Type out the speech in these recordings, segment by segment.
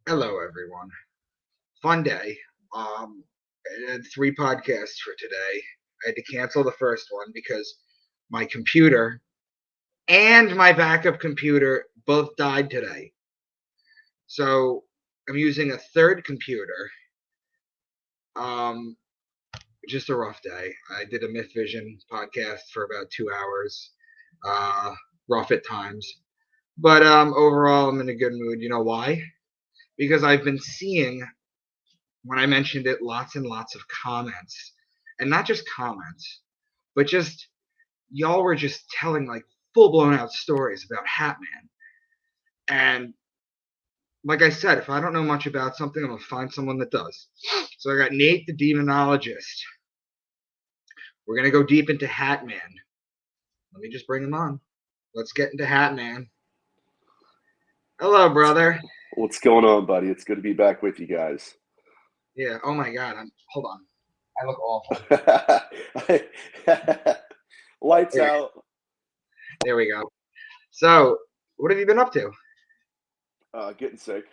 Hello, everyone. Fun day. I had 3 podcasts for today. I had to cancel the first one because my computer and my backup computer both died today. So I'm using a third computer. Um, just a rough day. I did a Myth Vision podcast for about 2 hours. Uh, Rough at times. But overall, I'm in a good mood. You know why? Because I've been seeing, when I mentioned it, lots and lots of comments, and not just comments, but just y'all were just telling like full blown out stories about Hatman. And like I said, if I don't know much about something, I'm gonna find someone that does. So I got Nate, the Demonologist. We're gonna go deep into Hatman. Let me just bring him on. Let's get into Hatman. Hello, brother. What's going on, buddy? It's good to be back with you guys. Yeah. Oh my God. Hold on. I look awful. Lights There, out. there we go. So, what have you been up to? Getting sick,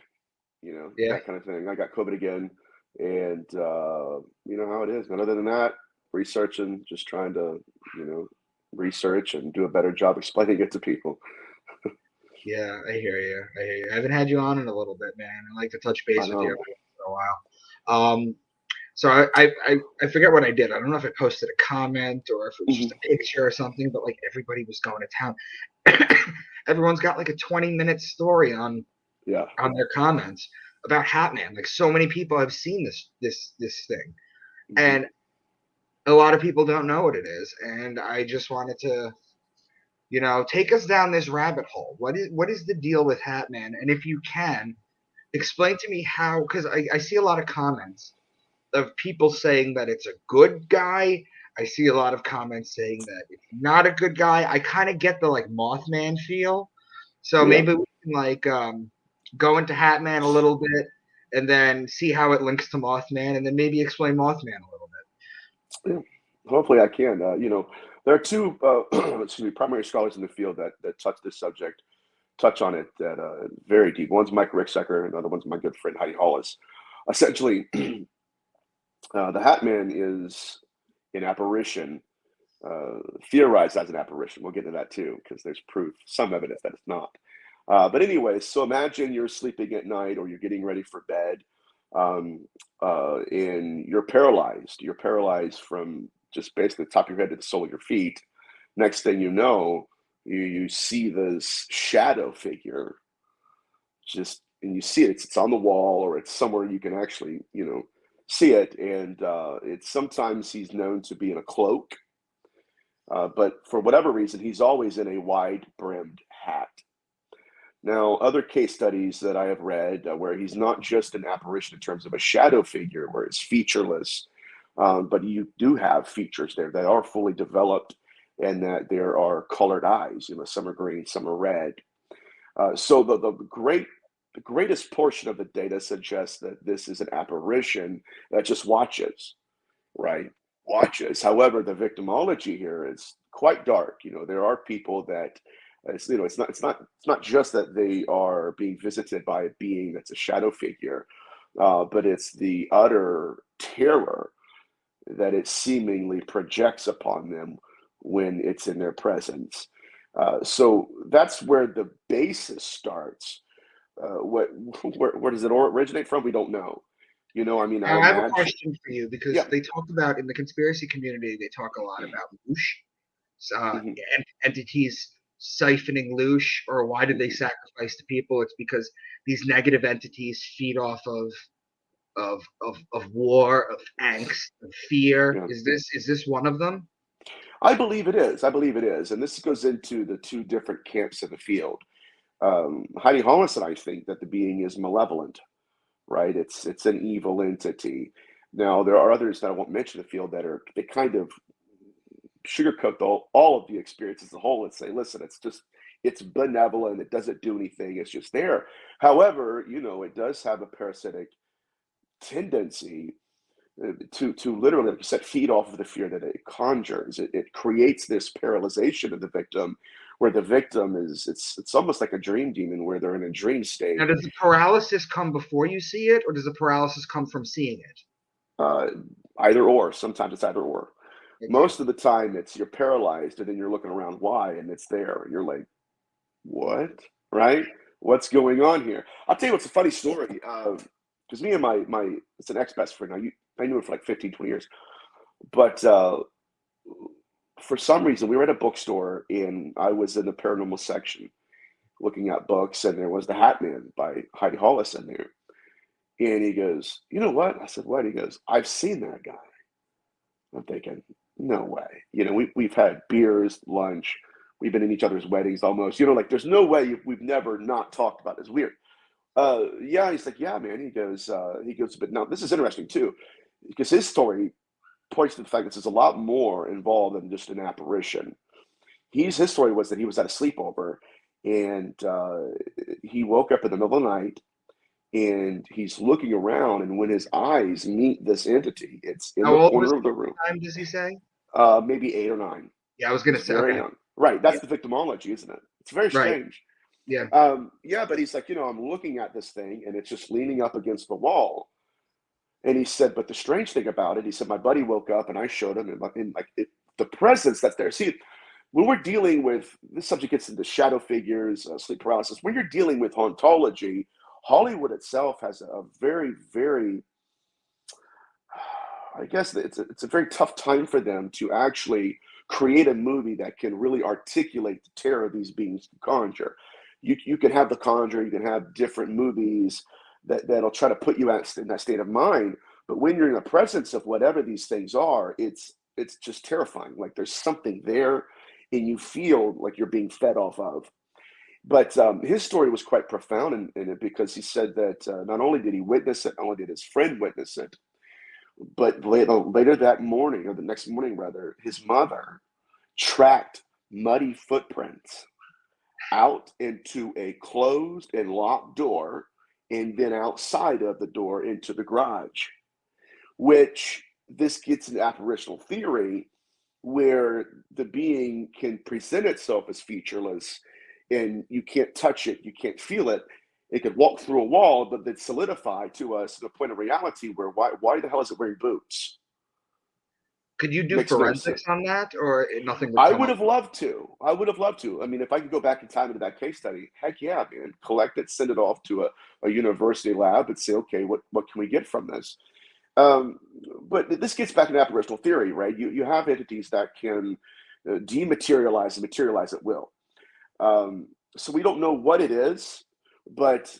Yeah. that kind of thing. I got COVID again, and you know how it is. But other than that, researching, just trying to, you know, research and do a better job explaining it to people. Yeah, I hear you. I hear you. I haven't had you on in a little bit, man. I like to touch I base with you know. every once in a while. So I forget what I did. I don't know if I posted a comment or if it was just Mhm. a picture or something, but like everybody was going to town. Everyone's got like a 20-minute story Yeah. on their comments about Hatman. Like so many people have seen this thing, Mhm. and a lot of people don't know what it is. And I just wanted to take us down this rabbit hole. What is the deal with Hatman? And if you can, explain to me how, because I see a lot of comments of people saying that it's a good guy. I see a lot of comments saying that it's not a good guy. I kind of get the like Mothman feel. So Yeah. maybe we can like go into Hatman a little bit and then see how it links to Mothman and then maybe explain Mothman a little Yeah. Hopefully, I can. There are two, excuse me, primary scholars in the field that touch this subject, touch on it that very deep. One's Mike Ricksecker, and the other one's my good friend Heidi Hollis. Essentially, the Hat Man is an apparition, theorized as an apparition. We'll get into that too, because there's proof, some evidence that it's not. But anyway, so imagine you're sleeping at night or you're getting ready for bed, um, and you're paralyzed. You're paralyzed from just basically the top of your head to the sole of your feet. Next thing you know, you see this shadow figure just, and you see it, it's on the wall or it's somewhere you can actually, see it. And it's sometimes he's known to be in a cloak, but for whatever reason, he's always in a wide brimmed hat. Now, other case studies that I have read where he's not just an apparition in terms of a shadow figure where it's featureless, but you do have features there that are fully developed and that there are colored eyes. Some are green, some are red. So the greatest portion of the data suggests that this is an apparition that just watches, right? Watches. However, the victimology here is quite dark. There are people that it's not just that they are being visited by a being that's a shadow figure, but it's the utter terror that it seemingly projects upon them when it's in their presence. So that's where the basis starts. What where does it originate from? We don't know. I bit. I have a imagine. question for you because Yeah. they talk about in the conspiracy community, they talk a lot about loosh, Hmm. entities siphoning loosh, or why did they Hmm. sacrifice to people? It's because these negative entities feed off of war, of angst, of fear. Yeah. Is this one of them? I believe it is. I believe it is. And this goes into the two different camps in the field. Heidi Hollis and I think that the being is malevolent, right? It's an evil entity. Now there are others that I won't mention in the field they kind of sugarcoat all of the experience as a whole and say, listen, it's benevolent, it doesn't do anything, it's just there. However, it does have a parasitic tendency to literally, like you said, feed off of the fear that it conjures. It creates this paralyzation of the victim, where the victim is it's almost like a dream demon, where they're in a dream state. Now, does the paralysis come before you see it, or does the paralysis come from seeing it? Uh, Either or. Sometimes it's either or. Okay. Most of the time, it's you're paralyzed, and then you're looking around why, and it's there, and you're like, what? Right? What's going on here? I'll tell you what's a funny story. Because me and my it's an ex-best friend. I knew him for like 15, 20 years. But for some reason, we were at a bookstore, and I was in the paranormal section looking at books, and there was The Hat Man by Heidi Hollis in there. And he goes, you know what? I said, what? He goes, I've seen that guy. I'm thinking, no way. We've had beers, lunch, we've been in each other's weddings almost. Like there's no way we've never not talked about this. Weird. Yeah, he's like, yeah, man. He goes, but now this is interesting too, because his story points to the fact that there's a lot more involved than just an apparition. His story was that he was at a sleepover, and he woke up in the middle of the night, and he's looking around, and when his eyes meet this entity, it's in How the old was corner of he the at room. the time, does he say? Maybe 8 or 9. Yeah, I was going to He's say, very okay. young. Right, Yeah. that's the victimology, isn't it? It's very Right. strange. Yeah. Yeah, but he's like, I'm looking at this thing, and it's just leaning up against the wall. And he said, but the strange thing about it, he said, my buddy woke up, and I showed him, and like the presence that's there. See, when we're dealing with this subject gets into shadow figures, sleep paralysis. When you're dealing with hauntology, Hollywood itself has a very, very, I guess it's a very tough time for them to actually create a movie that can really articulate the terror these beings conjure. You can have The Conjure, you can have different movies that'll try to put you in that state of mind. But when you're in the presence of whatever these things are, it's just terrifying. Like there's something there, and you feel like you're being fed off of. But his story was quite profound in it, because he said that not only did he witness it, not only did his friend witness it, but later that morning, or the next morning rather, his mother tracked muddy footprints out into a closed and locked door, and then outside of the door into the garage, which this gets an apparitional theory where the being can present itself as featureless, and you can't touch it, you can't feel it. It could walk through a wall, but then solidify to us the point of reality where why the hell is it wearing boots? Could you do Makes no sense. forensics on that, or nothing would I come would up? have loved to. I would have loved to. I mean, if I could go back in time into that case study, heck yeah, man. Collect it, send it off to a university lab, and say, okay, what can we get from this? Um, but this gets back into apparitional theory, right? You have entities that can dematerialize and materialize at will. So we don't know what it is, but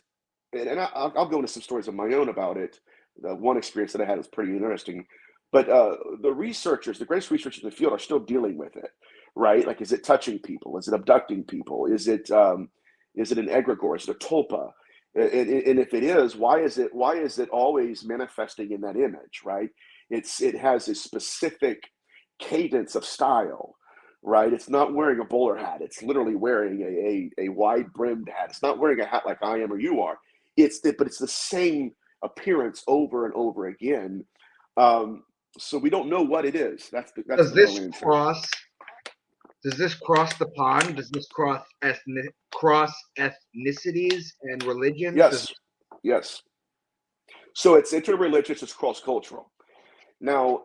I'll go into some stories of my own about it. The one experience that I had was pretty interesting. But the researchers, the greatest researchers in the field, are still dealing with it, right? Like, is it touching people? Is it abducting people? Is it an egregore? Is it a tulpa? And if it is, why is it always manifesting in that image, right? It has a specific cadence of style, right? It's not wearing a bowler hat. It's literally wearing a wide brimmed hat. It's not wearing a hat like I am or you are. But it's the same appearance over and over again. So we don't know what it is. That's Does the real this answer. cross? Does this cross the pond? Does this cross ethnicities and religions? Yes. So it's interreligious. It's cross cultural. Now,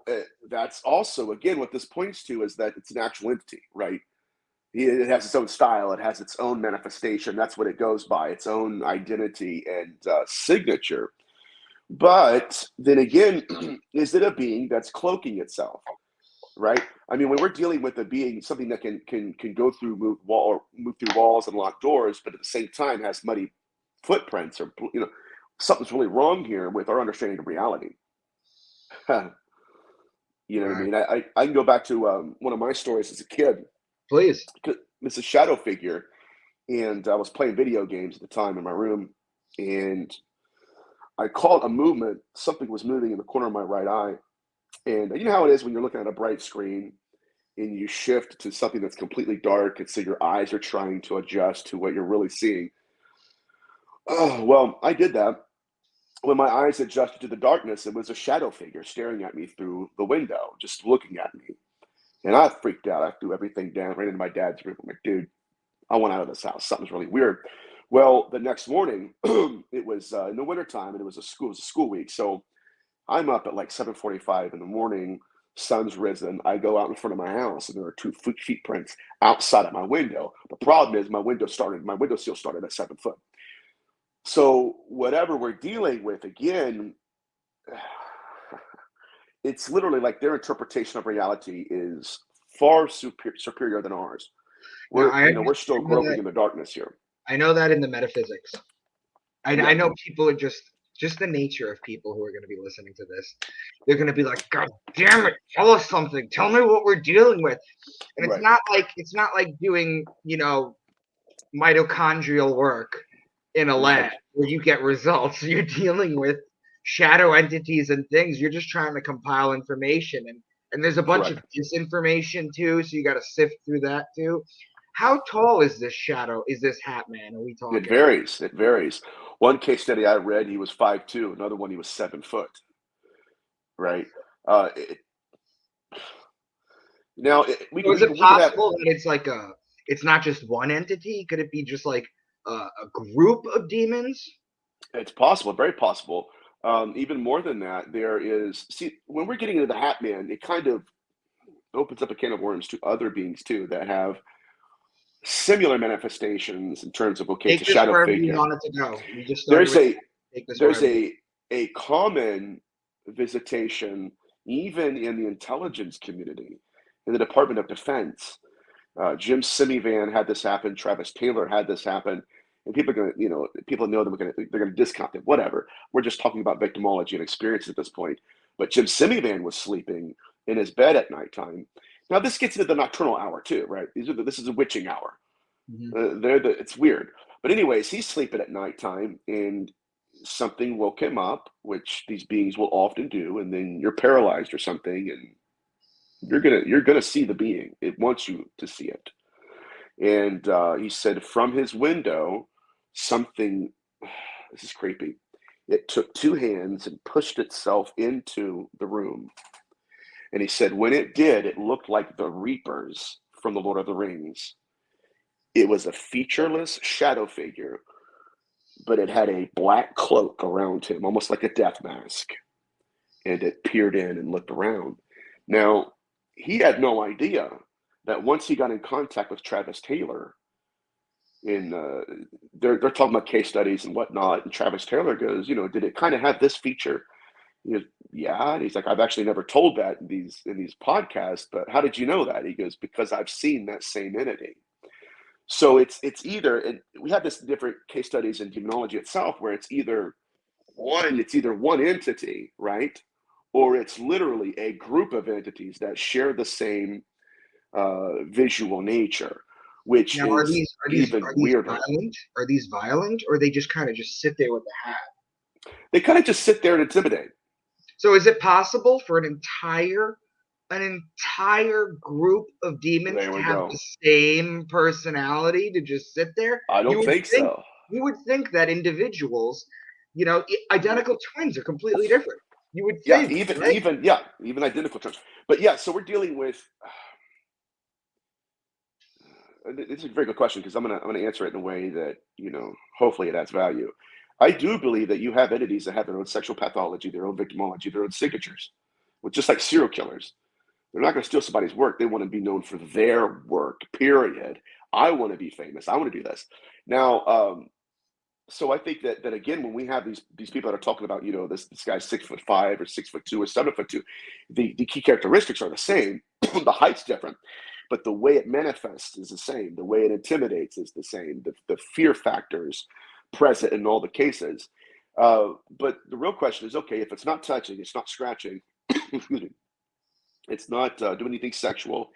that's also, again, what this points to is that it's an actual entity, right? It has its own style. It has its own manifestation. That's what it goes by, its own identity and signature. But then again, is it a being that's cloaking itself, right? I mean, when we're dealing with a being, something that can go through, move through walls and lock doors, but at the same time has muddy footprints, or something's really wrong here with our understanding of reality. You know what I Right. mean? I can go back to one of my stories as a kid. Please. It's a shadow figure, and I was playing video games at the time in my room, and I caught a movement. Something was moving in the corner of my right eye, and you know how it is when you're looking at a bright screen and you shift to something that's completely dark, and so your eyes are trying to adjust to what you're really seeing. Oh, well, I did that, when my eyes adjusted to the darkness, it was a shadow figure staring at me through the window, just looking at me. And I freaked out. I threw everything down, ran into my dad's room. I'm like, dude, I want out of this house. Something's really weird. Well, the next morning, it was in the wintertime, and it was a school week. So I'm up at like 7:45 in the morning. Sun's risen. I go out in front of my house, and there are 2 feet prints outside of my window. The problem is my window seal started at 7 foot. So whatever we're dealing with, again, it's literally like their interpretation of reality is far superior than ours. Now, We're still groping in the darkness here. I know that in the metaphysics. I Yeah. know people are just the nature of people who are going to be listening to this. They're going to be like, God damn it, tell us something. Tell me what we're dealing with. And it's not like doing, mitochondrial work in a lab where you get results. You're dealing with shadow entities and things. You're just trying to compile information, and there's a bunch of disinformation too, so you got to sift through that too. How tall is this shadow? Is this Hat Man? Are we talking? It varies. It varies. One case study I read, he was 5'2". Another one, he was 7 foot. Right. Now, is it possible that it's like it's not just one entity? Could it be just like a group of demons? It's possible, very possible. Even more than that, there is, when we're getting into the Hat Man, it kind of opens up a can of worms to other beings too that have similar manifestations in terms of, okay, it's a shadow figure. You want it to go. We just there's a common visitation even in the intelligence community, in the Department of Defense. Jim Simivan had this happen. Travis Taylor had this happen. And people are going to, people know they're going to discount it. Whatever. We're just talking about victimology and experience at this point. But Jim Simivan was sleeping in his bed at nighttime. Now this gets into the nocturnal hour too, right? This is a witching hour. Mm-hmm. It's weird. But anyways, he's sleeping at nighttime, and something woke him up, which these beings will often do, and then you're paralyzed or something, and you're gonna see the being. It wants you to see it. And he said from his window, something. This is creepy. It took 2 hands and pushed itself into the room. And he said when it did, it looked like the Reapers from the Lord of the Rings. It was a featureless shadow figure, but it had a black cloak around him, almost like a death mask. And it peered in and looked around. Now, he had no idea that once he got in contact with Travis Taylor, they're talking about case studies and whatnot, and Travis Taylor goes, did it kind of have this feature? He goes, yeah. And he's like, I've actually never told that in these podcasts, but how did you know that? He goes, because I've seen that same entity. So it's either, and we have this different case studies in demonology itself, where it's either one entity, right? Or it's literally a group of entities that share the same visual nature, which now, is even weirder. Are these violent, or they just kind of just sit there with the hat? They kind of just sit there and intimidate. So is it possible for an entire group of demons to have the same personality, to just sit there? I don't think so. You would think that individuals, identical twins are completely different. You would think, even identical twins. But yeah, so we're dealing with. This is a very good question, because I'm gonna answer it in a way that hopefully it adds value. I do believe that you have entities that have their own sexual pathology, their own victimology, their own signatures, just like serial killers. They're not going to steal somebody's work. They want to be known for their work, period. I want to be famous. I want to do this. Now, so I think that again, when we have these people that are talking about, this guy's 6'5" or 6'2" or 7'2", the key characteristics are the same. The height's different, but the way it manifests is the same. The way it intimidates is the same. The fear factors present in all the cases. But the real question is, okay, if it's not touching, it's not scratching, excuse me, it's not doing anything sexual,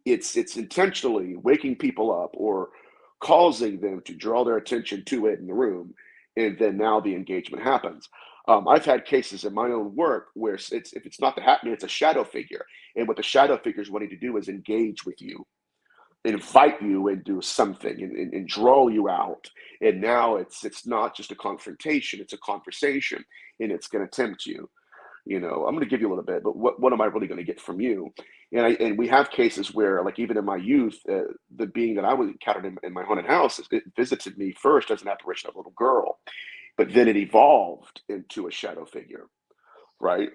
it's intentionally waking people up or causing them to draw their attention to it in the room, and then now the engagement happens. I've had cases in my own work where if it's not the Hat Man, it's a shadow figure, and what the shadow figure is wanting to do is engage with you. invite you into something and draw you out. And now it's not just a confrontation, it's a conversation, and it's going to tempt you. I'm going to give you a little bit, but what am I really going to get from you? And we have cases where, like, even in my youth, the being that I was encountered in my haunted house, it visited me first as an apparition of a little girl, but then it evolved into a shadow figure, right?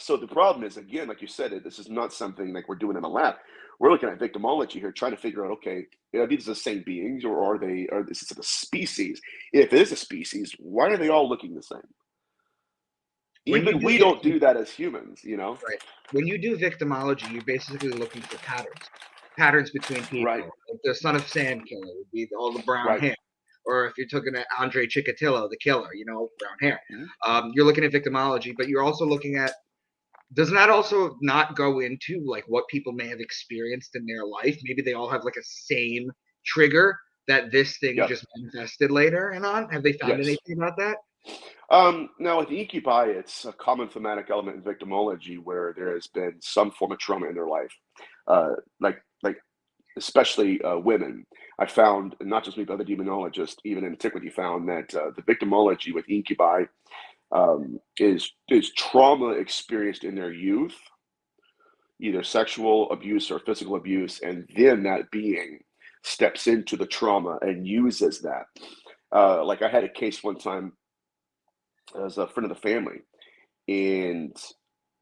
So the problem is, again, like you said, this is not something like we're doing in a lab. We're looking at victimology here, trying to figure out, okay, are these the same beings, or are this is a species? If it is a species, why are they all looking the same? Even we don't do that as humans, Right. When you do victimology, you're basically looking for patterns between Right, people. Like the Son of Sam killer would be all the brown right. hair. Or if you're talking at Andre Chikatilo, the killer, brown hair. Mhm. You're looking at victimology, but you're also looking at, doesn't that also not go into like what people may have experienced in their life? Maybe they all have like a same trigger that this thing Yeah, just manifested later and on. Have they found yes. anything about that? Now with the incubi, it's a common thematic element in victimology where there has been some form of trauma in their life, like especially women. I found, not just me, but other demonologists, even in antiquity, found that the victimology with incubi is trauma experienced in their youth, either sexual abuse or physical abuse, and then that being steps into the trauma and uses that. Like I had a case one time as a friend of the family, and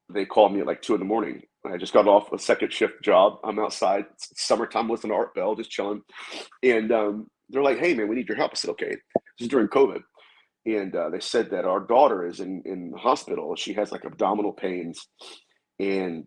they called me at like 2 in the morning. I just got off a second shift job. I'm outside. It's summertime, listening to Art Bell, just chilling. And they're like, "Hey, man, we need your help." I said, "Okay." This is during COVID. And they said that our daughter is in the hospital. She has like abdominal pains. And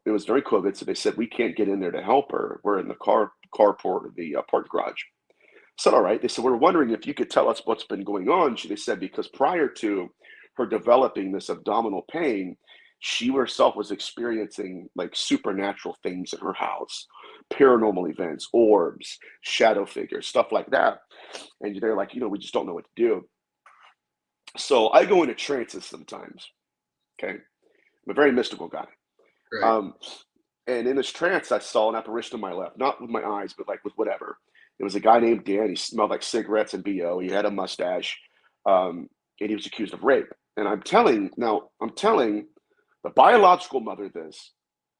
it was during COVID. So they said, "We can't get in there to help her. We're in the carport, the park garage." I said, "All right." They said, "We're wondering if you could tell us what's been going on." They said, because prior to her developing this abdominal pain, she herself was experiencing like supernatural things in her house, paranormal events, orbs, shadow figures, stuff like that. And they're like, we just don't know what to do. So I go into trances sometimes. Okay. I'm a very mystical guy. Right. Um, and in this trance, I saw an apparition on my left, not with my eyes, but like with whatever. It was a guy named Dan. He smelled like cigarettes and BO. He had a mustache, and he was accused of rape. And I'm telling the biological mother this,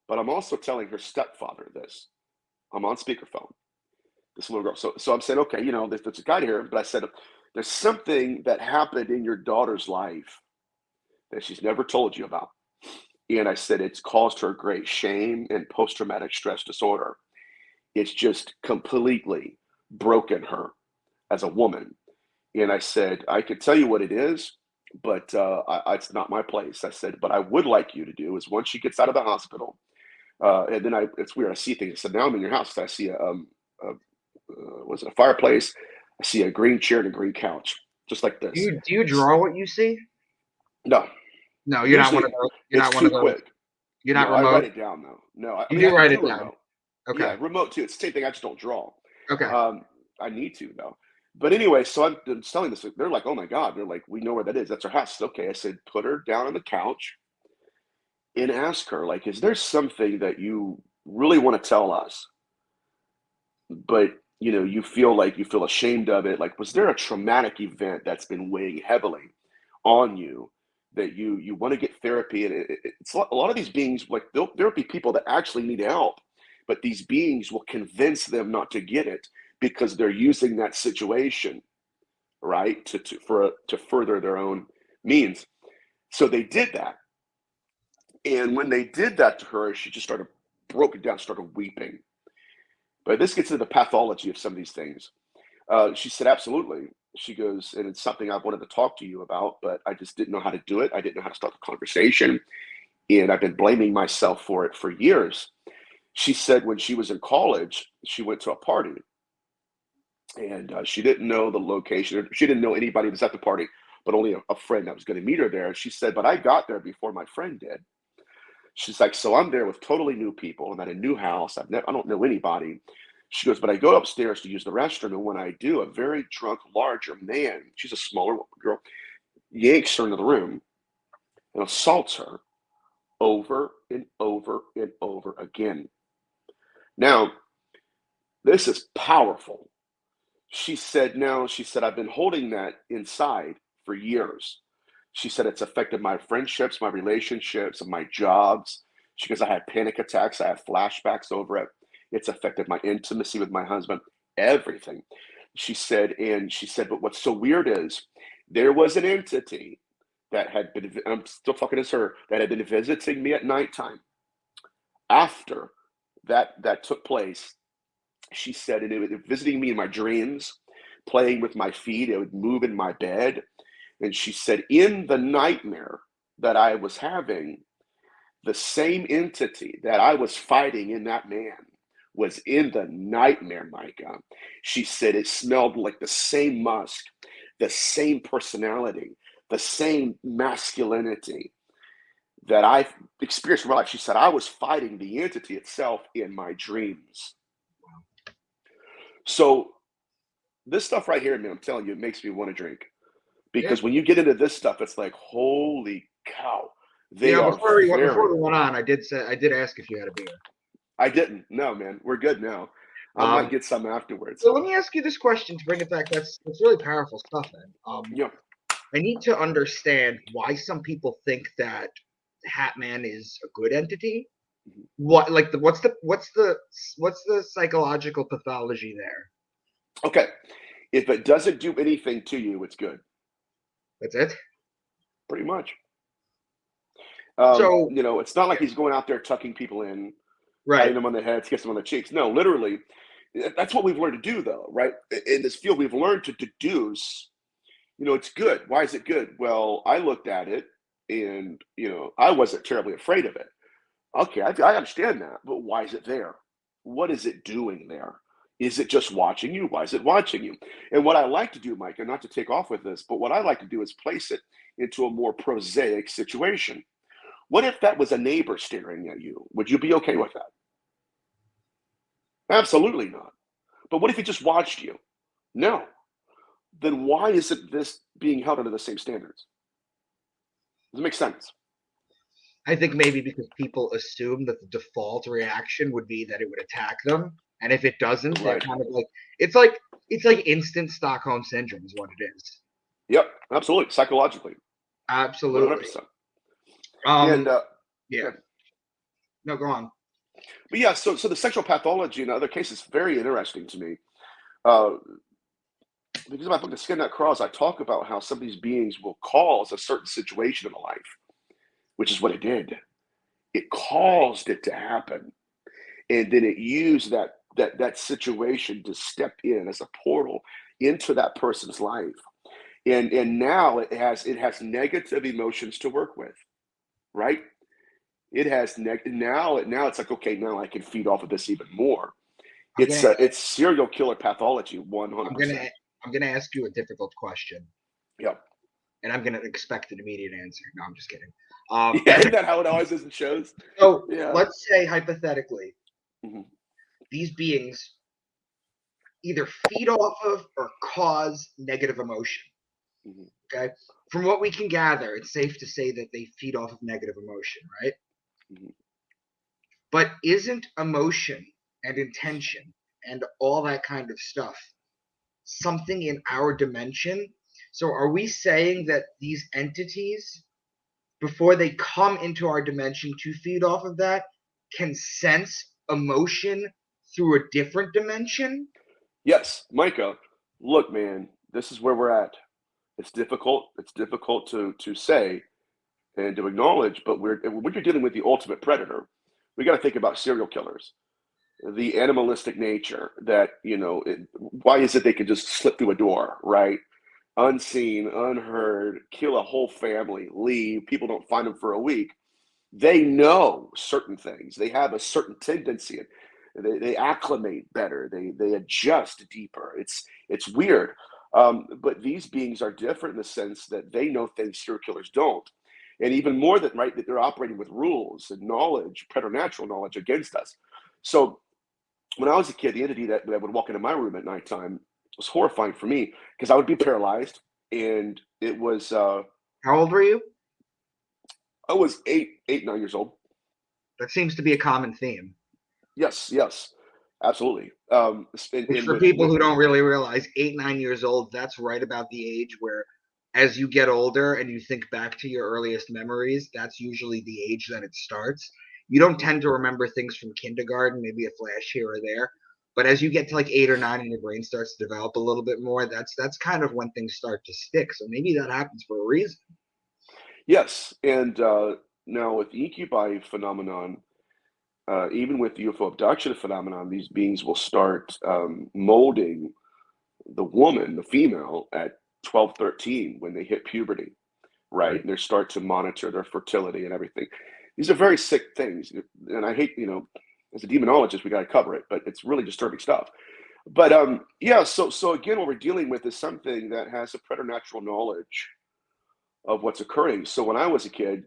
but I'm also telling her stepfather this. I'm on speakerphone. This little girl. So I'm saying, okay, there's a guy here, but I said, there's something that happened in your daughter's life that she's never told you about. And I said, it's caused her great shame and post-traumatic stress disorder. It's just completely broken her as a woman. And I said, I could tell you what it is, but it's not my place. I said, but I would like you to do is once she gets out of the hospital, and then it's weird. I see things. I said, now I'm in your house. I see was it a fireplace? I see a green chair and a green couch, just like Do this. you draw what you see? No, No, you're not one of usually those. You're it's not one too of those. quick. You're not No, I remote. write it down though. No, I You mean I do can write it do down. remote. Okay. Yeah, remote too. It's the same thing. I just don't draw. Okay. I need to though. But anyway, so I'm telling this. They're like, "Oh my God!" They're like, "We know where that is. That's her house." Okay, I said, "Put her down on the couch and ask her, like, is there something that you really want to tell us, but you feel ashamed of it? Like, was there a traumatic event that's been weighing heavily on you that you want to get therapy?" And it's a lot of these beings, like there'll be people that actually need help, but these beings will convince them not to get it because they're using that situation, right, to further their own means. So they did that, and when they did that to her, she just started broken down, started weeping. But this gets into the pathology of some of these things. She said, absolutely. She goes, and it's something I've wanted to talk to you about, but I just didn't know how to do it. I didn't know how to start the conversation. And I've been blaming myself for it for years. She said when she was in college, she went to a party, and she didn't know the location. She didn't know anybody that was at the party, but only a friend that was going to meet her there. She said, but I got there before my friend did. She's like, so I'm there with totally new people. I'm at a new house. I don't know anybody. She goes, but I go upstairs to use the restroom. And when I do, a very drunk, larger man, she's a smaller girl, yanks her into the room and assaults her over and over and over again. Now, this is powerful. She said, no, she said, I've been holding that inside for years. She said, it's affected my friendships, my relationships, and my jobs. She goes, I had panic attacks. I have flashbacks over it. It's affected my intimacy with my husband, everything. She said, but what's so weird is there was an entity that had been, I'm still talking to her, that had been visiting me at nighttime after that took place. She said, and it was visiting me in my dreams, playing with my feet. It would move in my bed. And she said, in the nightmare that I was having, the same entity that I was fighting in that man was in the nightmare, Micah. She said it smelled like the same musk, the same personality, the same masculinity that I experienced in my life. She said, I was fighting the entity itself in my dreams. So this stuff right here, man, I'm telling you, it makes me want to drink. Because when you get into this stuff, it's like, holy cow. They are before we very. went on, I did ask if you had a beer. I didn't. No, man. We're good now. I might get some afterwards. So let me ask you this question to bring it back. That's really powerful stuff, man. Yeah. I need to understand why some people think that Hat Man is a good entity. What, like, what's the psychological pathology there? Okay. If it doesn't do anything to you, it's good. That's it. Pretty much. So it's not like he's going out there tucking people in, right, patting them on the heads, kissing them on the cheeks. No, literally, that's what we've learned to do, though, right? In this field, we've learned to deduce. It's good. Why is it good? Well, I looked at it, and I wasn't terribly afraid of it. Okay, I understand that, but why is it there? What is it doing there? Is it just watching you? Why is it watching you? And what I like to do, Mike, and not to take off with this, but what I like to do is place it into a more prosaic situation. What if that was a neighbor staring at you? Would you be okay with that? Absolutely not. But what if he just watched you? No. Then why isn't this being held under the same standards? Does it make sense? I think maybe because people assume that the default reaction would be that it would attack them, and if it doesn't, they're kind of like it's like instant Stockholm syndrome is what it is. Yep, absolutely, psychologically, absolutely. 100%. Yeah. No, go on. But yeah, so the sexual pathology in other cases is very interesting to me. Because in my book, The Skin That Crawls, I talk about how some of these beings will cause a certain situation in a life, which is what it did. It caused it to happen. And then it used that situation to step in as a portal into that person's life. And now it has negative emotions to work with, right? It has now it's like, okay, now I can feed off of this even more. It's serial killer pathology, 100%. I'm gonna ask you a difficult question. Yep. And I'm gonna expect an immediate answer. No, I'm just kidding. Isn't that how it always is in shows? So let's say hypothetically, these beings either feed off of or cause negative emotion. Okay. From what we can gather, it's safe to say that they feed off of negative emotion, right? But isn't emotion and intention and all that kind of stuff something in our dimension? So are we saying that these entities, before they come into our dimension to feed off of that, can sense emotion through a different dimension? Yes, Micah. Look, man, this is where we're at. It's difficult. It's difficult to say and to acknowledge, but when you're dealing with the ultimate predator, we got to think about serial killers, the animalistic nature that, why is it they can just slip through a door, right? Unseen, unheard, kill a whole family, leave, people don't find them for a week. They know certain things. They have a certain tendency. They acclimate better. They adjust deeper. It's weird. But these beings are different in the sense that they know things serial killers don't. And even more than, right, that they're operating with rules and knowledge, preternatural knowledge against us. So when I was a kid, the entity that would walk into my room at nighttime was horrifying for me because I would be paralyzed. And it was... How old were you? I was 9 years old. That seems to be a common theme. Yes. Absolutely. Which And for people who don't really realize, 8, 9 years old, that's right about the age where, as you get older and you think back to your earliest memories, that's usually the age that it starts. You don't tend to remember things from kindergarten, maybe a flash here or there. But as you get to like 8 or 9 and your brain starts to develop a little bit more, that's kind of when things start to stick. So maybe that happens for a reason. yes, and now with the incubi phenomenon, even with the UFO abduction phenomenon, these beings will start molding the woman, the female, at 12, 13 when they hit puberty, right? Right. And they start to monitor their fertility and everything. These are very sick things. And I hate, as a demonologist, we got to cover it, but it's really disturbing stuff. But yeah, so again, what we're dealing with is something that has a preternatural knowledge of what's occurring. So when I was a kid,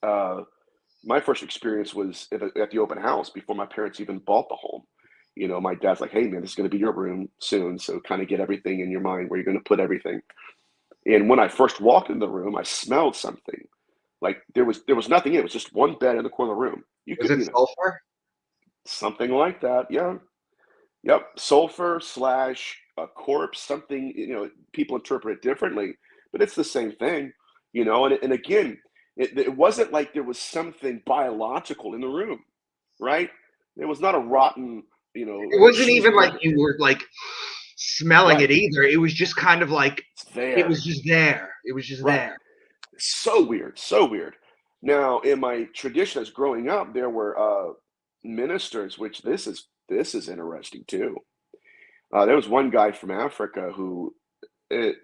uh, my first experience was at the open house before my parents even bought the home. My dad's like, "Hey, man, this is going to be your room soon, so kind of get everything in your mind where you're going to put everything." And when I first walked in the room, I smelled something. Like there was nothing in it. It was just one bed in the corner of the room. You Was could, it sulfur? something like that. Yeah. Yep. Sulfur slash a corpse, something, people interpret it differently, but it's the same thing, and again, it wasn't like there was something biological in the room, right? There was not a rotten, It wasn't even like cheeseburger. you were like smelling Right. it either. It was just kind of like It's it was there. just there. It was just Right. there. So weird. So weird. Now, in my tradition as growing up, there were ministers, which this is interesting too. There was one guy from Africa who it,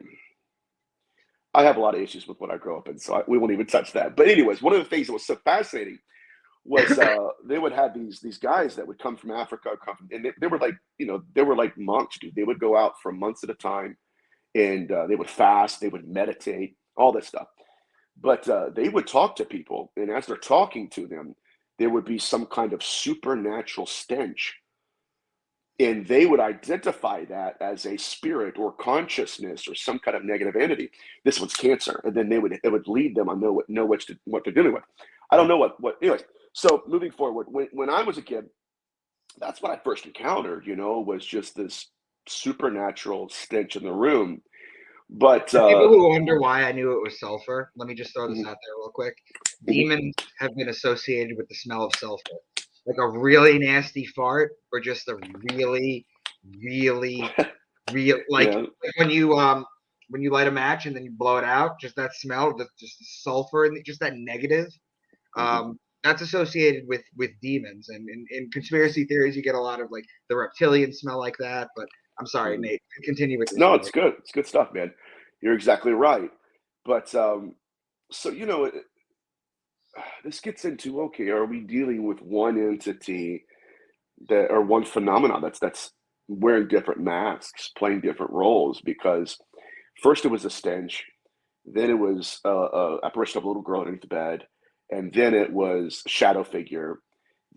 I have a lot of issues with what I grew up in, so we won't even touch that. But anyways, one of the things that was so fascinating was they would have these guys that would come from Africa, and they were like they were like monks, dude. They would go out for months at a time, and they would fast, they would meditate, all this stuff. But they would talk to people, and as they're talking to them, there would be some kind of supernatural stench, and they would identify that as a spirit or consciousness or some kind of negative entity. This one's cancer, and then it would lead them on what they're dealing with. I don't know what. Anyways, so moving forward, when I was a kid, that's what I first encountered. Was just this supernatural stench in the room. But For people who wonder why I knew it was sulfur, let me just throw this mhm, out there real quick. mhm, Demons have been associated with the smell of sulfur. Like a really nasty fart or just a really, really, real yeah, like when you light a match and then you blow it out, just that smell, just the sulfur and just that negative. mhm. That's associated with demons. And in conspiracy theories you get a lot of like the reptilian smell like that. But I'm sorry, Mhm. Nate. Continue with your No, it's story. good. It's good stuff, man. You're exactly right. But so this gets into, okay, are we dealing with one entity that or one phenomenon that's wearing different masks, playing different roles? Because first it was a stench, then it was a apparition of a little girl underneath the bed, and then it was a shadow figure,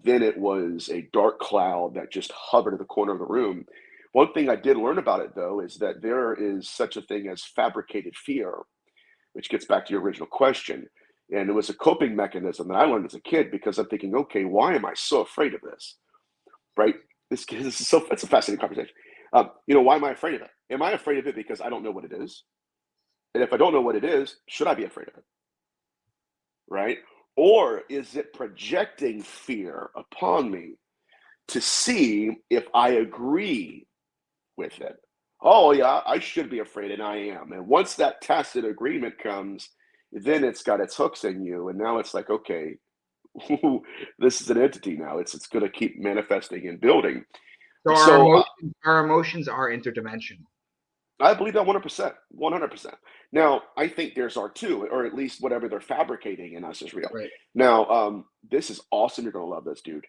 then it was a dark cloud that just hovered in the corner of the room. One thing I did learn about it, though, is that there is such a thing as fabricated fear, which gets back to your original question. And it was a coping mechanism that I learned as a kid because I'm thinking, okay, why am I so afraid of this? Right? This is so it's a fascinating conversation. Why am I afraid of it? Am I afraid of it because I don't know what it is? And if I don't know what it is, should I be afraid of it? Right? Or is it projecting fear upon me to see if I agree with it? Oh, yeah, I should be afraid, and I am. And once that tacit agreement comes, then it's got its hooks in you, and now it's like, okay, this is an entity now. It's going to keep manifesting and building. So So our emotions are interdimensional. I believe that 100%, 100%. Now, I think theirs are too, or at least whatever they're fabricating in us is real. Right. Now, this is awesome. You're going to love this, dude.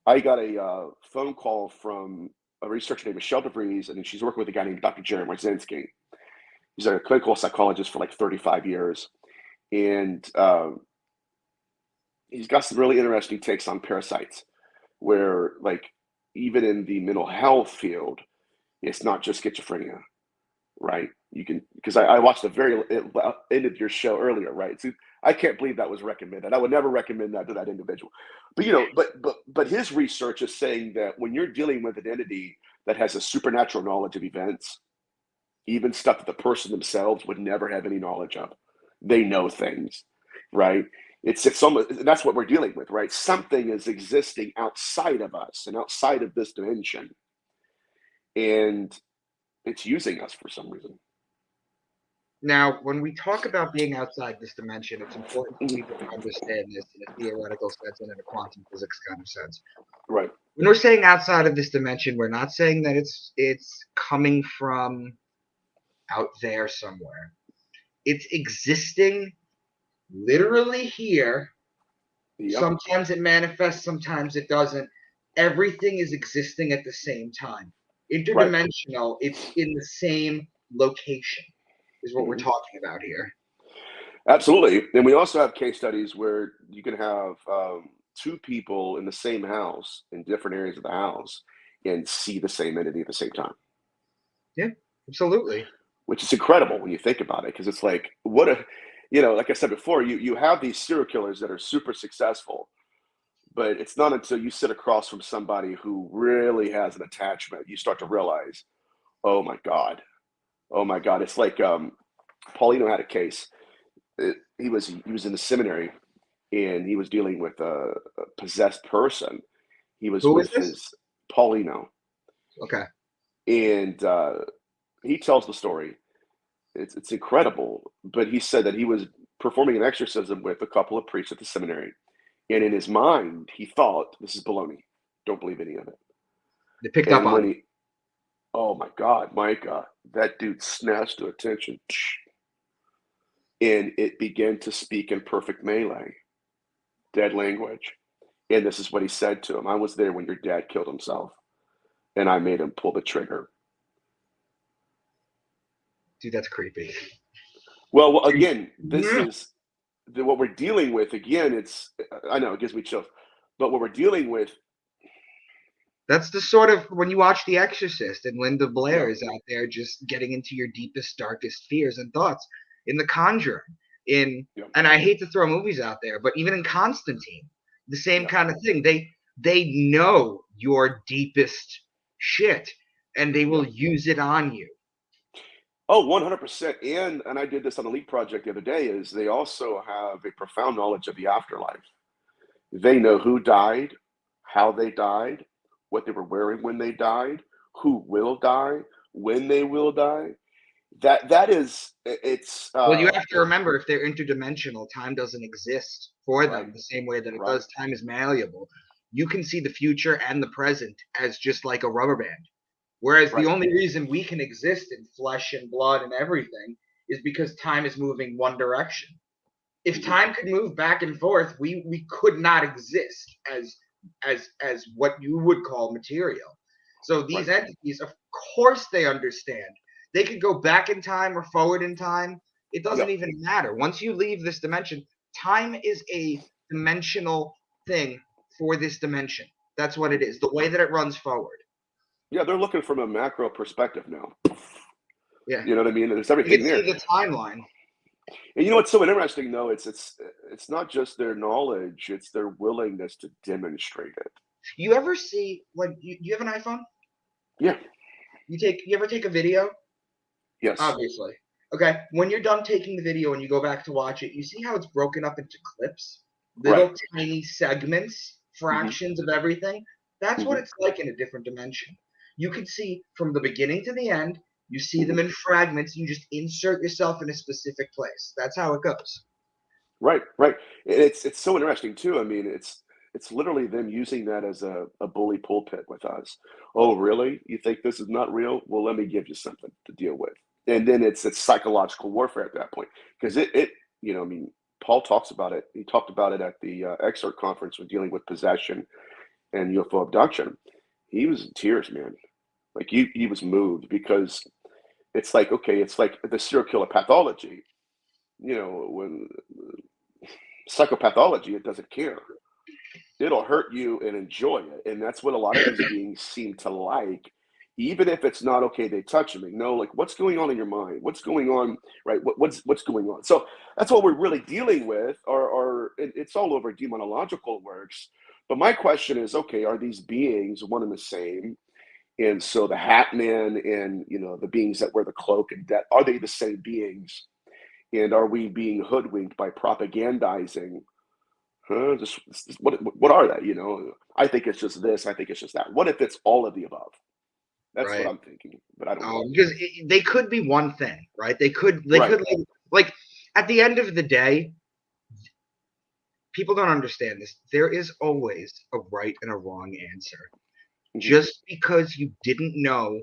I got a phone call from a researcher named Michelle DeVries, and she's working with a guy named Dr. Jerry Marzinski. He's a clinical psychologist for like 35 years. And he's got some really interesting takes on parasites, where, like, even in the mental health field, it's not just schizophrenia, right? You can, because I watched the very end of your show earlier, right? So I can't believe that was recommended. I would never recommend that to that individual. But you know, but his research is saying that when you're dealing with an entity that has a supernatural knowledge of events, even stuff that the person themselves would never have any knowledge of, they know things, right? It's almost, that's what we're dealing with, right? Something is existing outside of us and outside of this dimension, and it's using us for some reason. Now, when we talk about being outside this dimension, it's important for people to understand this in a theoretical sense and in a quantum physics kind of sense. Right. When we're saying outside of this dimension, we're not saying that it's coming from out there somewhere. It's existing literally here. Yep. Sometimes it manifests, sometimes it doesn't. Everything is existing at the same time. Interdimensional, it's in the same location, is what we're talking about here. Absolutely. And we also have case studies where you can have two people in the same house in different areas of the house and see the same entity at the same time. Yeah, absolutely. Which is incredible when you think about it, because it's like, what a, you know, like I said before, you have these serial killers that are super successful, but it's not until you sit across from somebody who really has an attachment, you start to realize, oh my God. Oh my God. It's like Paulino had a case. He was in the seminary, and he was dealing with a possessed person. He was Who is with this? his Paulino, Okay. and he tells the story. It's incredible. But he said that he was performing an exorcism with a couple of priests at the seminary, and in his mind, he thought, "This is baloney. Don't believe any of it." They picked up And on when it. he, oh my God, Micah, that dude snatched to attention, and it began to speak in perfect Malay, dead language. And this is what he said to him: "I was there when your dad killed himself, and I made him pull the trigger." Dude, that's creepy. Well, again, this Yeah. is what we're dealing with. Again, it's, I know it gives me chills, but what we're dealing with, That's the sort of when you watch The Exorcist and Linda yeah, Blair is out there just getting into your deepest, darkest fears and thoughts. In The Conjuring, yeah, and I hate to throw movies out there, but even in Constantine, the same yeah, kind of thing. They know your deepest shit and they yeah. will use it on you. Oh, 100%. And I did this on the Leap project the other day. Is they also have a profound knowledge of the afterlife. They know who died, how they died, what they were wearing when they died, who will die, when they will die. That is, it's Well, you have to remember if they're interdimensional, time doesn't exist for right, them the same way that it right, does. Time is malleable. You can see the future and the present as just like a rubber band. Whereas the right. only reason we can exist in flesh and blood and everything is because time is moving one direction. If Mhm. time could move back and forth, we could not exist as what you would call material. So Right. these entities, of course, they understand. They could go back in time or forward in time. It doesn't Yep. even matter. Once you leave this dimension, time is a dimensional thing for this dimension. That's what it is. The way that it runs forward. Yeah, they're looking from a macro perspective now. Yeah. You know what I mean? There's You can everything see there. the timeline. And you know what's so interesting though? It's not just their knowledge; it's their willingness to demonstrate it. You ever see when you have an iPhone? Yeah. You ever take a video? Yes. Obviously. Okay. When you're done taking the video and you go back to watch it, you see how it's broken up into clips? Right. Little tiny segments, Hmm. fractions of everything. That's what Hmm. it's like in a different dimension. You can see from the beginning to the end, you see them Hmm. in fragments, you just insert yourself in a specific place. That's how it goes. Right. Right. It's so interesting too. I mean, it's literally them using that as a bully pulpit with us. Oh, really? You think this is not real? Well, let me give you something to deal with. And then it's psychological warfare at that point, because it you know, I mean, Paul talks about it. He talked about it at the excerpt conference when dealing with possession and UFO abduction. He was in tears, man. Like he was moved, because it's like, okay, it's like the serial killer pathology. You know, when psychopathology, it doesn't care. It'll hurt you and enjoy it, and that's what a lot of these beings seem to like. even if it's not okay, they touch me. No, like what's going on in your mind? What's going on, right? What's going on? So that's what we're really dealing with, or it's all over demonological works. But my question is, okay, are these beings one and the same? And so the Hat Man and the beings that wear the cloak and that, are they the same beings? And are we being hoodwinked by propagandizing? What are they? I think it's just this. I think it's just that. What if it's all of the above? That's what right? I'm thinking, but I don't know. Because they could be one thing, right? They could Right. like at the end of the day, people don't understand this. There is always a right and a wrong answer. Mhm. Just because you didn't know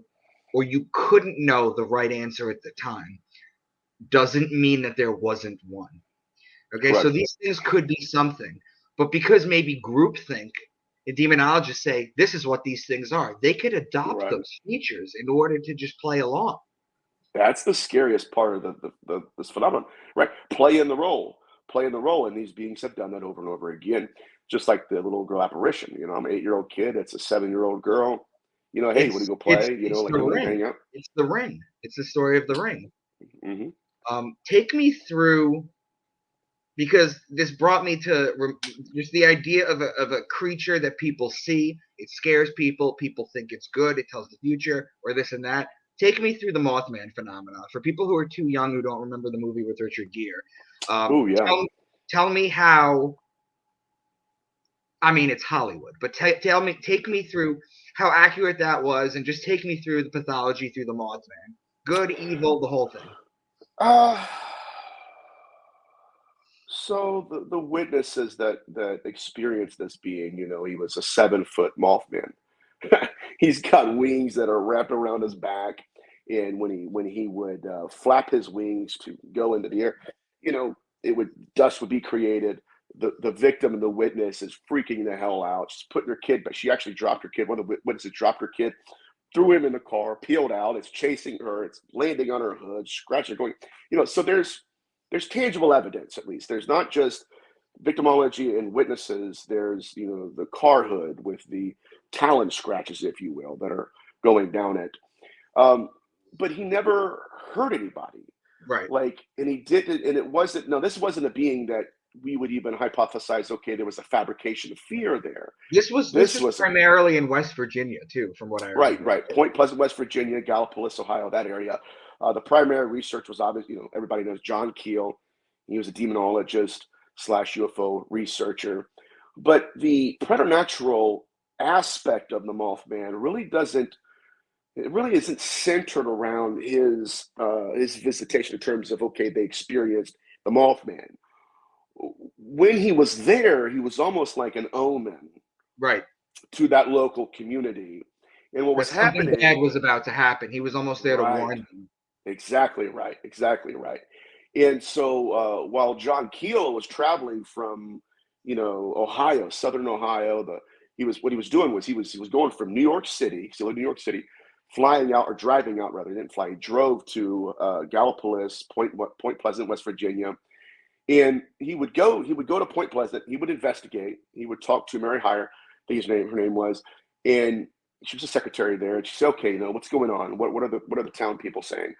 or you couldn't know the right answer at the time doesn't mean that there wasn't one. Okay, so Correct. these things could be something, but because maybe groupthink and demonologists say this is what these things are, they could adopt Right. those features in order to just play along. That's the scariest part of this phenomenon, right? Play in the role, and these beings have done that over and over again. Just like the little girl apparition. I'm an 8-year-old kid. It's a 7-year-old girl. Hey, want to go play? It's Like the want to ring. hang out? It's the ring. It's the story of the ring. Hmm. Take me through because this brought me to just the idea of a creature that people see. It scares people. People think it's good. It tells the future or this and that. Take me through the Mothman phenomenon. For people who are too young who don't remember the movie with Richard Gere, Oh yeah. tell me how. I mean, it's Hollywood, but take me through how accurate that was, and just take me through the pathology through the Mothman. Good, evil, the whole thing. Uh, so the witnesses that experienced this being, he was a 7-foot Mothman. He's got wings that are wrapped around his back, and when he would flap his wings to go into the air, it would dust would be created. The victim and the witness is freaking the hell out. She's putting her kid, but she actually dropped her kid. One of the witnesses dropped her kid, threw him in the car, peeled out. It's chasing her. It's landing on her hood, scratching her, going. So there's tangible evidence, at least. There's not just victimology and witnesses. There's the car hood with the talon scratches, if you will, that are going down it. But he never hurt anybody. Right. And he didn't, and it wasn't. No, this wasn't a being that we would even hypothesize. Okay, there was a fabrication of fear there. This was primarily in West Virginia too, from what I remember. Right. Point Pleasant, West Virginia, Gallipolis, Ohio, that area. The primary research was obvious. Everybody knows John Keel. He was a demonologist / UFO researcher. But the preternatural aspect of the Mothman really isn't centered around his visitation in terms of, okay, they experienced the Mothman. When he was there, he was almost like an omen, right, to that local community. And what was something happening, bad was about to happen. He was almost there to right? warn them. Exactly right. Exactly right. And so while John Keel was traveling from, Ohio, Southern Ohio, what he was doing was he was going from New York City, still in New York City, flying out or driving out rather. He didn't fly. He drove to Gallipolis, Point Pleasant, West Virginia, and he would go to Point Pleasant. He would investigate. He would talk to Mary Hire, I think her name was, and she was a secretary there. And she said, "Okay, what's going on? What are the town people saying?"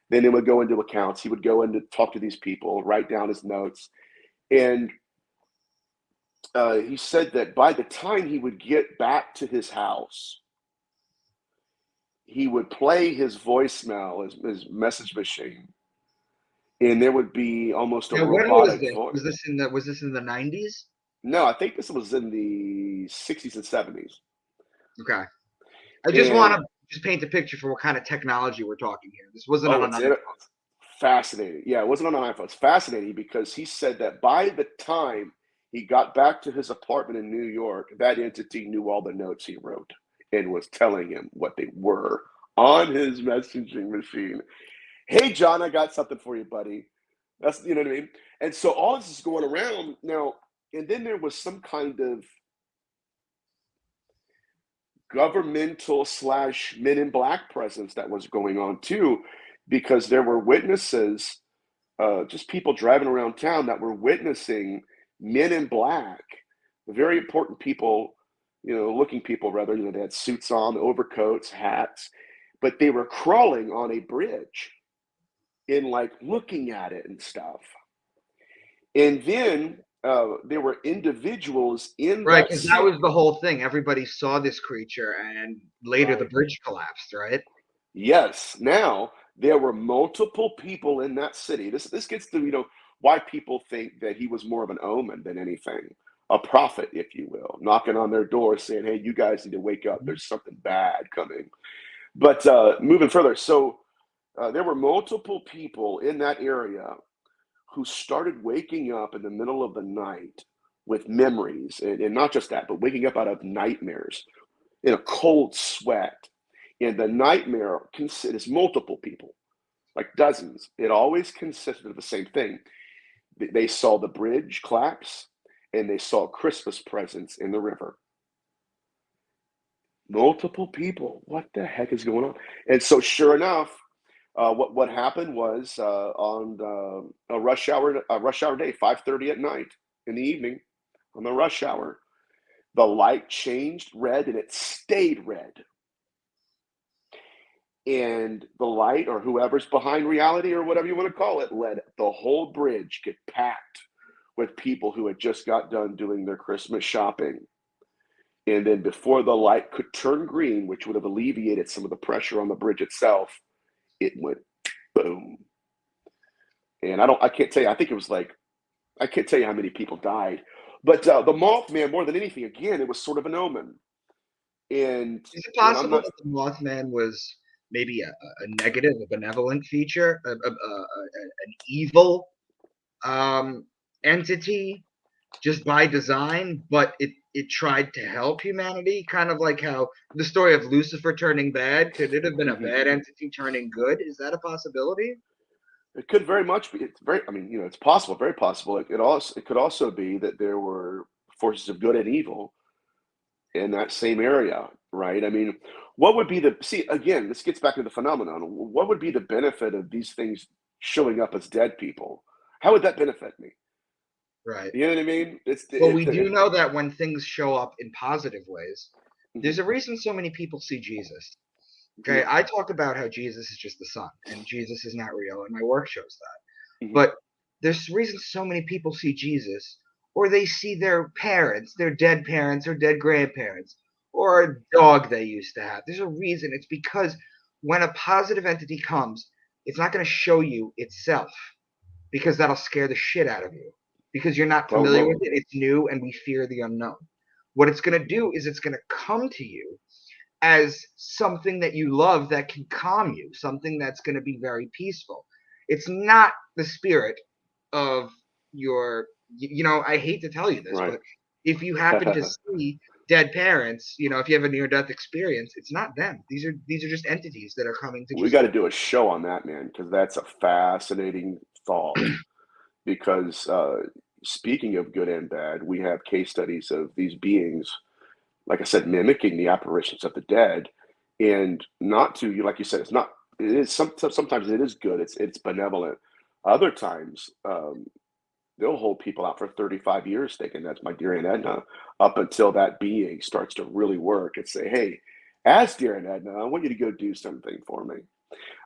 Then it would go into accounts. He would go in to talk to these people, write down his notes, and he said that by the time he would get back to his house, he would play his voicemail, his message machine, and there would be almost a Now, when was robotic this? voice. Was this in the 90s? No, I think this was in the 60s and 70s. Okay. I just want And to just paint the picture for what kind of technology we're talking here. This wasn't on oh, an iPhone. it's fascinating. Yeah, it wasn't on an iPhone. It's fascinating because he said that by the time he got back to his apartment in New York, that entity knew all the notes he wrote and was telling him what they were on his messaging machine. Hey, John, I got something for you, buddy. That's, you know what I mean? And so all this is going around now. And then there was some kind of governmental / men in black presence that was going on too, because there were witnesses, just people driving around town that were witnessing men in black, very important people, looking people rather. They had suits on, overcoats, hats, but they were crawling on a bridge and like looking at it and stuff. And then there were individuals in Right, that because that city. was the whole thing. Everybody saw this creature, and later the Right. bridge collapsed, right? Yes. Now there were multiple people in that city. This gets to, why people think that he was more of an omen than anything, a prophet, if you will, knocking on their door saying, "Hey, you guys need to wake up. There's something bad coming." But moving further, so there were multiple people in that area who started waking up in the middle of the night with memories, and not just that, but waking up out of nightmares in a cold sweat. And the nightmare is multiple people, like dozens. It always consisted of the same thing. They saw the bridge collapse and they saw Christmas presents in the river. Multiple people. What the heck is going on? And so, sure enough, what happened was on a rush hour day, 5:30 at night in the evening, on the rush hour, the light changed red and it stayed red. And the light, or whoever's behind reality, or whatever you want to call it, let the whole bridge get packed with people who had just got done doing their Christmas shopping. And then before the light could turn green, which would have alleviated some of the pressure on the bridge itself, it went boom. And I can't tell you, I think it was like, I can't tell you how many people died. But the Mothman, more than anything, again, it was sort of an omen. And Is it I'm possible not. that the Mothman was maybe a negative, a benevolent feature, an evil um, entity just by design, but it tried to help humanity? Kind of like how the story of Lucifer turning bad, could it have been a Mhm. bad entity turning good? Is that a possibility? It could very much be. It's very. I mean, it's possible, very possible. It could also be that there were forces of good and evil in that same area, right? I mean, what would be the see again? This gets back to the phenomenon. What would be the benefit of these things showing up as dead people? How would that benefit me? Right. You know what I mean? Well, we do know that when things show up in positive ways, Mhm. there's a reason so many people see Jesus. Okay, Yeah. I talk about how Jesus is just the Son, and Jesus is not real, and my work shows that. Mhm. But there's reasons so many people see Jesus, or they see their parents, their dead parents or dead grandparents, or a dog they used to have. There's a reason. It's because when a positive entity comes, it's not going to show you itself, because that'll scare the shit out of you. Because you're not Oh, familiar with well, it, it's new, and we fear the unknown. What it's going to do is it's going to come to you as something that you love that can calm you, something that's going to be very peaceful. It's not the spirit of your, I hate to tell you this, right. but if you happen to see dead parents, if you have a near death experience, it's not them. These are just entities that are coming to We just got to do a show on that, man, because that's a fascinating thought. Because speaking of good and bad, we have case studies of these beings, like I said, mimicking the apparitions of the dead, and not to you, like you said, it's not. It is sometimes it is good. It's benevolent. Other times, they'll hold people out for 35 years, thinking that's my dear Aunt Edna, up until that being starts to really work and say, "Hey, as dear Aunt Edna, I want you to go do something for me."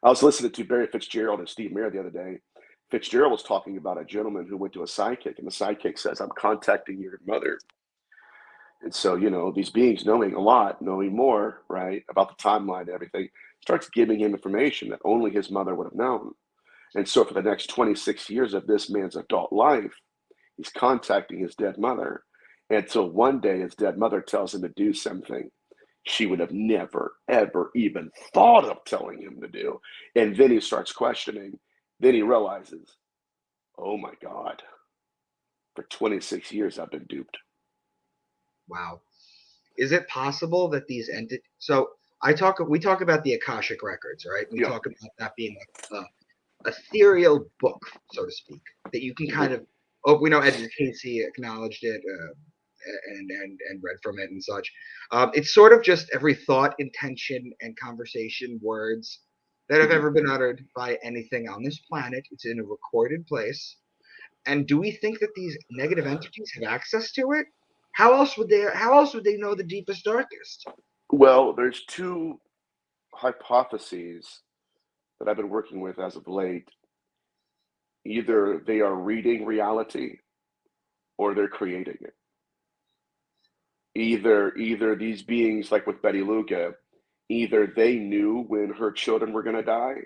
I was listening to Barry Fitzgerald and Steve Mayer the other day. Fitzgerald was talking about a gentleman who went to a psychic, and the psychic says, "I'm contacting your mother." And so, these beings knowing a lot, knowing more, right, about the timeline and everything, starts giving him information that only his mother would have known. And so, for the next 26 years of this man's adult life, he's contacting his dead mother until one day his dead mother tells him to do something she would have never, ever even thought of telling him to do. And then he starts questioning. Then he realizes, oh my God, for 26 years I've been duped. wow. Is it possible that these entities? So we talk about the Akashic records, right? We Yeah. talk about that being a ethereal book, so to speak, that you can kind Mhm. of. Oh, we know Edgar Casey acknowledged it and read from it and such. It's sort of just every thought, intention, and conversation, words that have Mhm. ever been uttered by anything on this planet. It's in a recorded place. And do we think that these negative entities have access to it? How else would they? How else would they know the deepest, darkest? Well, there's two. hypotheses that I've been working with as of late. Either they are reading reality or they're creating it. Either these beings, like with Betty Luga, either they knew when her children were going to die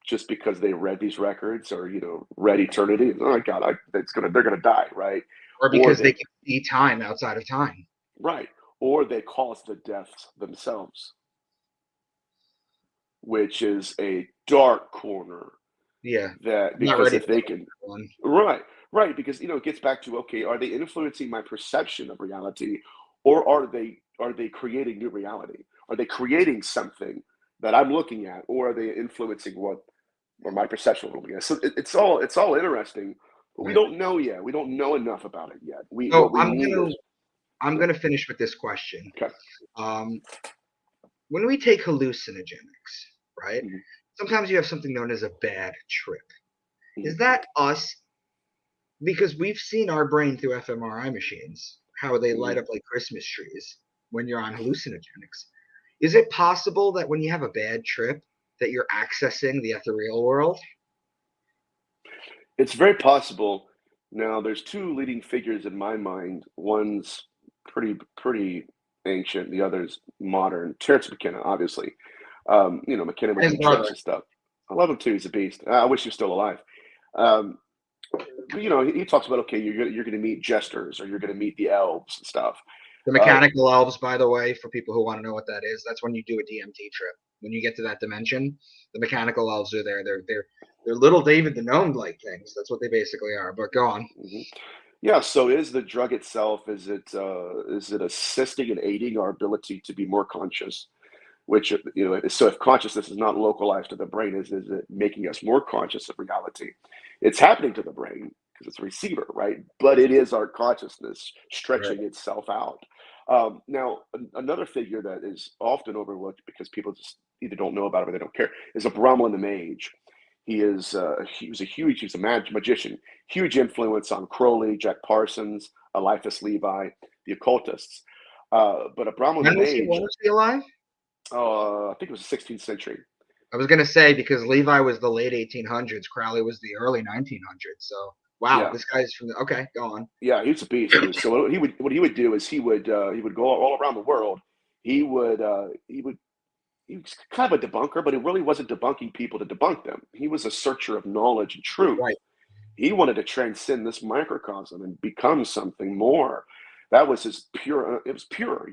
just because they read these records, or read eternity. Oh my God, they're gonna die, right? Or Or because they they can see time outside of time. right, or they caused the deaths themselves, which is a dark corner. Yeah, That I'm not because ready if for they that can, one. right, because it gets back to, okay, are they influencing my perception of reality, or are they creating new reality? Are they creating something that I'm looking at, or are they influencing what or my perception will be? So it's all interesting, but we Right. don't know yet. We don't know enough about it yet. We So what we need is I'm yeah, gonna finish with this question. okay. Um, when we take hallucinogenics, right? Mhm, Sometimes you have something known as a bad trip. mhm, Is that us? Because we've seen our brain through fMRI machines, how they light mhm. up like Christmas trees when you're on hallucinogenics. Is it possible that when you have a bad trip, that you're accessing the ethereal world? It's very possible. Now, there's two leading figures in my mind. One's pretty ancient, the other's modern. Terrence McKenna, obviously. McKenna would His do trips brother. and stuff. I love him too. He's a beast. I wish he was still alive. Um, but he talks about, okay, you're gonna meet jesters, or you're gonna meet the elves and stuff. The Uh, mechanical elves, by the way, for people who want to know what that is, that's when you do a DMT trip. When you get to that dimension, the mechanical elves are there. They're little David the gnome like things. That's what they basically are. But go on. mhm. Yeah. So, is the drug itself? Is it assisting and aiding our ability to be more conscious? Which so if consciousness is not localized to the brain, is it making us more conscious of reality? It's happening to the brain because it's a receiver, right? But it is our consciousness Right. stretching itself out. Now, another figure that is often overlooked because people just either don't know about it or they don't care is a Brahma the Mage. He was a magician, huge influence on Crowley, Jack Parsons, Eliphas Levi, the occultists. But a Brahma the When Mage, was he alive? I think it was the 16th century. I was gonna say because Levi was the late 1800s, Crowley was the early 1900s. So wow, Yeah, this guy's from the okay. Go on. yeah, he was a beast, dude. So what he would do is he would go all around the world. He was kind of a debunker, but he really wasn't debunking people to debunk them. He was a searcher of knowledge and truth. Right. He wanted to transcend this microcosm and become something more. That was his pure. It was pure,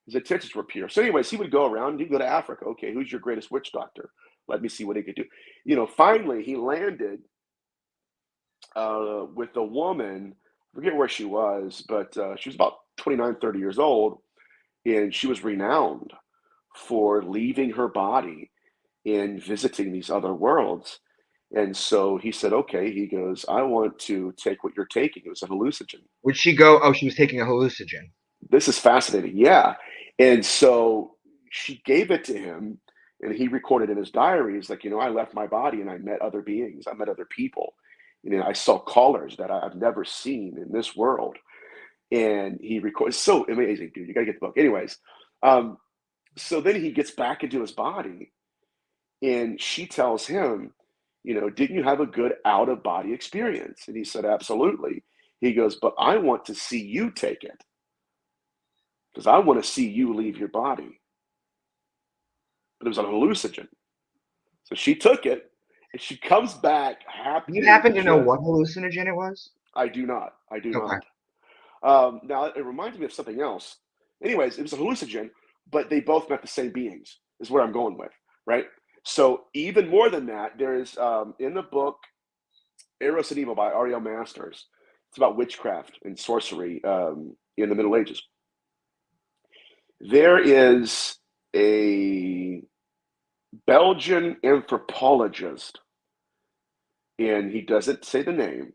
His intentions were pure. So, anyways, he would go around. He'd go to Africa. Okay, who's your greatest witch doctor? Let me see what he could do. Finally, he landed with a woman. I forget where she was, but she was about 29, 30 years old, and she was renowned for leaving her body and visiting these other worlds. And so he said, okay, he goes, I want to take what you're taking. It was a hallucinogen. Would she go? Oh, she was taking a hallucinogen. This is fascinating. Yeah. And so she gave it to him, and he recorded in his diary. He's like, I left my body and I met other beings. I met other people. I saw colors that I've never seen in this world. And he records. So amazing, dude. You got to get the book. Anyways, um, so then he gets back into his body, and she tells him, didn't you have a good out of body experience? And he said, absolutely. He goes, but I want to see you take it because I want to see you leave your body. But it was an hallucinogen. So she took it, and she comes back Do you happy. happen to know what hallucinogen it was? I do not. I do Okay. not. Now, it reminds me of something else. Anyways, it was a hallucinogen, but they both met the same beings, is where I'm going with, right? So, even more than that, there is in the book Eros and Evil by Ariel Masters. It's about witchcraft and sorcery in the Middle Ages. There is a Belgian anthropologist, and he doesn't say the name,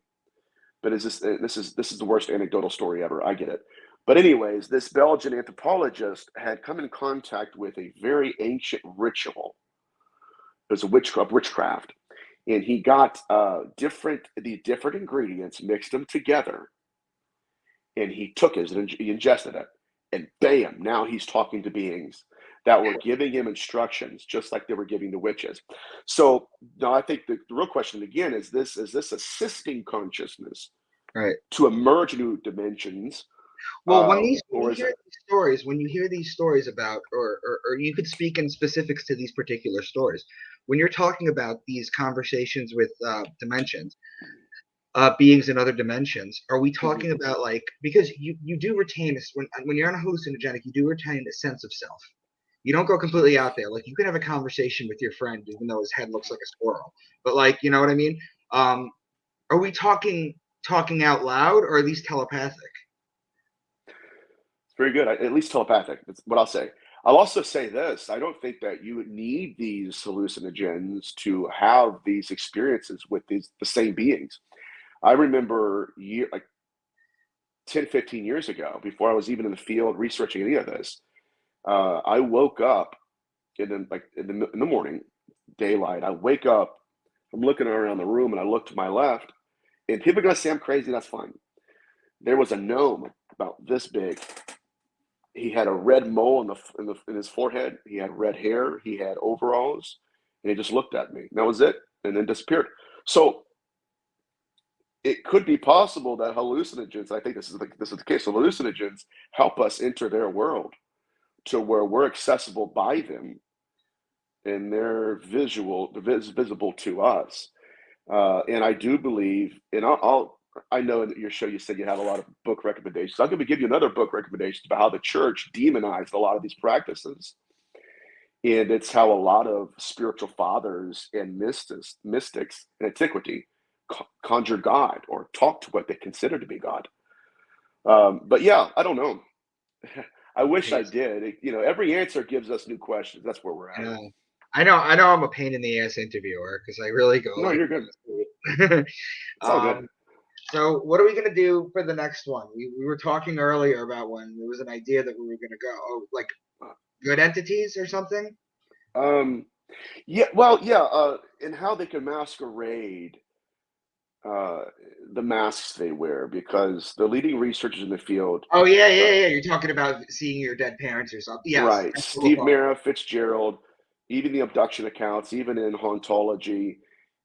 but this is the worst anecdotal story ever. I get it. But anyways, this Belgian anthropologist had come in contact with a very ancient ritual. It was a witchcraft, and he got the different ingredients, mixed them together, and he took it and he ingested it, and bam! Now he's talking to beings. that were giving him instructions, just like they were giving the witches. So now I think the real question again is this assisting consciousness Right. to emerge new dimensions, Well, or is it? when you hear these stories about, or you could speak in specifics to these particular stories, when you're talking about these conversations with dimensions, beings in other dimensions, are we talking about like, because you do retain when you're on a hallucinogenic, you do retain a sense of self. You don't go completely out there. Like you can have a conversation with your friend, even though his head looks like a squirrel. But like, you know what I mean? Are we talking out loud, or are these telepathic? It's very good. At least telepathic. That's what I'll say. I'll also say this. I don't think that you would need these hallucinogens to have these experiences with the same beings. I remember like 10, 15 years ago, before I was even in the field researching any of this, I woke up in the morning, daylight. I wake up, I'm looking around the room, and I look to my left, and people are gonna say I'm crazy. That's fine. There was a gnome about this big. He had a red mole in his forehead. He had red hair. He had overalls, and he just looked at me. And that was it, and then disappeared. So it could be possible that hallucinogens. I think this is the case. So hallucinogens help us enter their world to where we're accessible by them, and they're visible to us. And I do believe, and I know in your show you said you have a lot of book recommendations. I'm going to give you another book recommendation about how the church demonized a lot of these practices. And it's how a lot of spiritual fathers and mystics in antiquity conjure God or talk to what they consider to be God. But yeah, I don't know. I wish I did. Every answer gives us new questions. That's where we're at. I know I'm a pain in the ass interviewer because I really go No, like you're good. this. It's all good. So what are we gonna do for the next one? We were talking earlier about when there was an idea that we were gonna go like good entities or something. Yeah, well, yeah, and how they can masquerade uh, the masks they wear, because the leading researchers in the field, Oh yeah, uh, yeah, yeah. You're talking about seeing your dead parents or something. Yes, right, that's what we'll Steve talk Mera, Fitzgerald, even the abduction accounts, even in hauntology,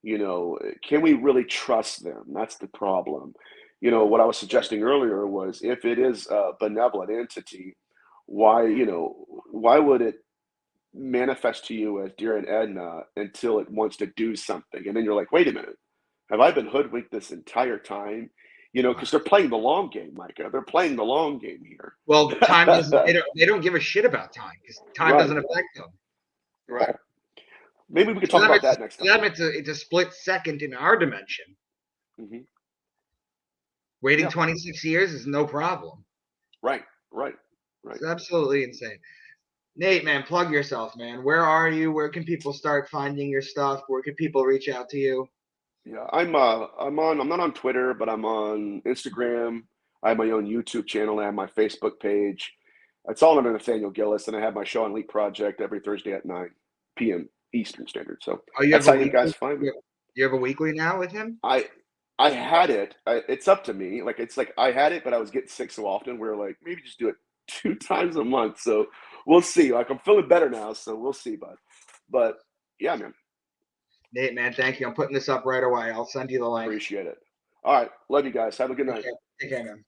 can we really trust them? That's the problem. What I was about. suggesting earlier was, if it is a benevolent entity, why would it manifest to you as Dear and Edna until it wants to do something? And then you're like, wait a minute, have I been hoodwinked this entire time? Because they're playing the long game, Micah. They're playing the long game here. Well, time doesn't. They don't give a shit about time because time Right, doesn't affect them. right. Maybe we could To talk them, about that next time. it's a split second in our dimension. Hmm. Waiting Yeah, 26 years is no problem. right, right, right. It's absolutely insane. Nate, man, plug yourself, man. Where are you? Where can people start finding your stuff? Where can people reach out to you? Yeah, I'm not on Twitter, but I'm on Instagram. I have my own YouTube channel. I have my Facebook page. It's all under Nathaniel Gillis, and I have my show on Leap Project every Thursday at 9 p.m. Eastern Standard. So Oh, you that's have a how you guys weekly. find me. You have a weekly now with him. I I had it. It's up to me. Like, it's like I had it, but I was getting sick so often. We're like, maybe just do it 2 times a month. So we'll see. Like, I'm feeling better now, so we'll see. But yeah, man, Nate, man, thank you. I'm putting this up right away. I'll send you the link. appreciate it. All right, love you guys. Have a good Take night. care, Take care, man.